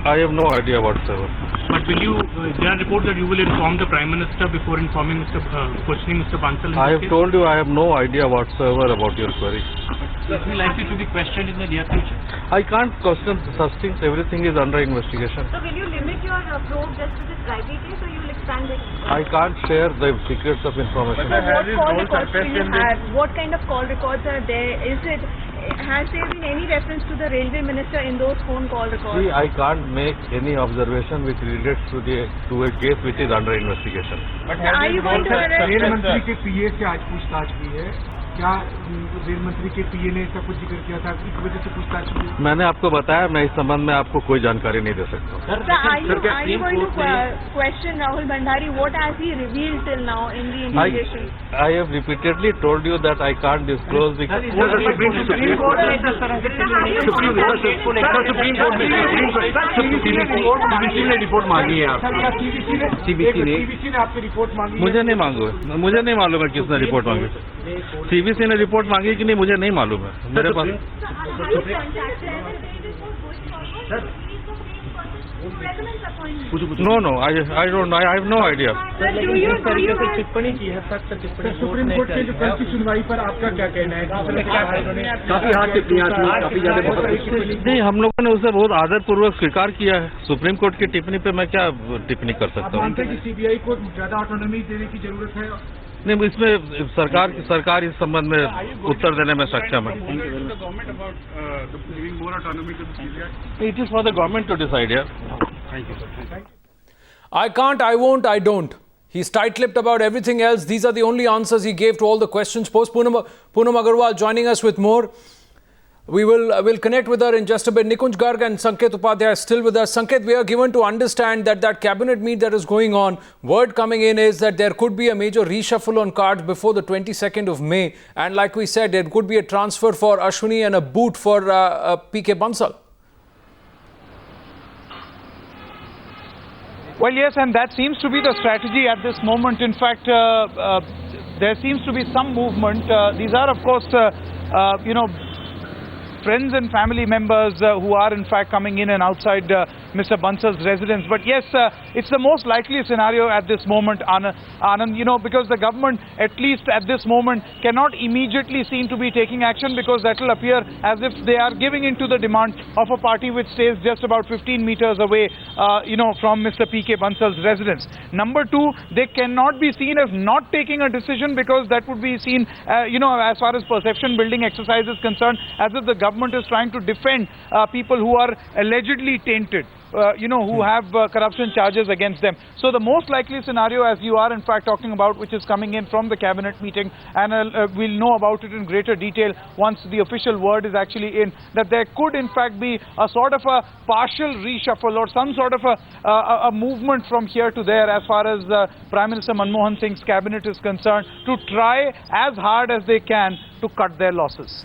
I have no idea whatsoever. But will you, there are reports that you will inform the Prime Minister before informing questioning Mr. Bansal? I have told you I have no idea whatsoever about your query. Is he likely to be questioned in the near future? I can't question such things. Everything is under investigation. So will you limit your probe just to this driveway case, or you will expand it? I can't share the secrets of information. So what call records do you have? What kind of call records are there? Has there been any reference to the railway minister in those phone call records? See, I can't make any observation which relates to a case which is under investigation. But are you going to arrest? Rail मंत्री के पीए से आज पूछताछ हुई है। क्या rail मंत्री के पीए ने ऐसा कुछ जिक्र किया था? किस वजह से पूछताछ हुई? मैंने आपको बताया, मैं इस संबंध में आपको कोई जानकारी नहीं दे सकता। Sir, are you going to question Rahul Bhandari? What has he revealed till now in the investigation? I have repeatedly told you that I can't disclose the. Supreme court ने रिपोर्ट मांगी है। सीबीसी ने आपसे report मांगी। मुझे नहीं मालूम है किसने रिपोर्ट मांगी। सीबीसी ने रिपोर्ट मांगी कि नहीं मुझे नहीं मालूम है। मेरे पास No, I don't know. I have no idea. टिप्पणी की है, सख्त टिप्पणी। सुप्रीम कोर्ट के जो कल की सुनवाई पर आपका क्या कहना है? काफी हार्ड टिप्पणियां थी, काफी ज्यादा। नहीं, हम लोगों ने उसे बहुत आदरपूर्वक स्वीकार किया है। सुप्रीम कोर्ट की टिप्पणी पे मैं क्या टिप्पणी कर सकता हूँ? मानते हैं कि सीबीआई को ज्यादा ऑटोनॉमी देने की जरूरत है? नहीं, इसमें सरकार इस संबंध में उत्तर देने में सक्षम है। It is for the government to decide, yeah. Thank you, sir. I can't, I won't, I don't. He's tight-lipped about everything else. These are the only answers he gave to all the questions posed. Poonam Agarwal joining us with more. We'll connect with her in just a bit. Nikunj Garg and Sanket Upadhyay are still with us. Sanket, we are given to understand that cabinet meet that is going on, word coming in is that there could be a major reshuffle on cards before the 22nd of May. And like we said, there could be a transfer for Ashwini and a boot for PK Bansal. Well, yes, and that seems to be the strategy at this moment. In fact, there seems to be some movement. These are, of course, friends and family members who are in fact coming in and outside Mr. Bansal's residence. But yes, it's the most likely scenario at this moment, Anand, because the government, at least at this moment, cannot immediately seem to be taking action, because that will appear as if they are giving in to the demand of a party which stays just about 15 meters away, from Mr. PK Bansal's residence. Number two, they cannot be seen as not taking a decision, because that would be seen, as far as perception building exercise is concerned, as if the government is trying to defend people who are allegedly tainted. Who have corruption charges against them. So the most likely scenario, as you are in fact talking about, which is coming in from the cabinet meeting, and we'll know about it in greater detail once the official word is actually in, that there could in fact be a sort of a partial reshuffle or some sort of a movement from here to there as far as Prime Minister Manmohan Singh's cabinet is concerned, to try as hard as they can to cut their losses.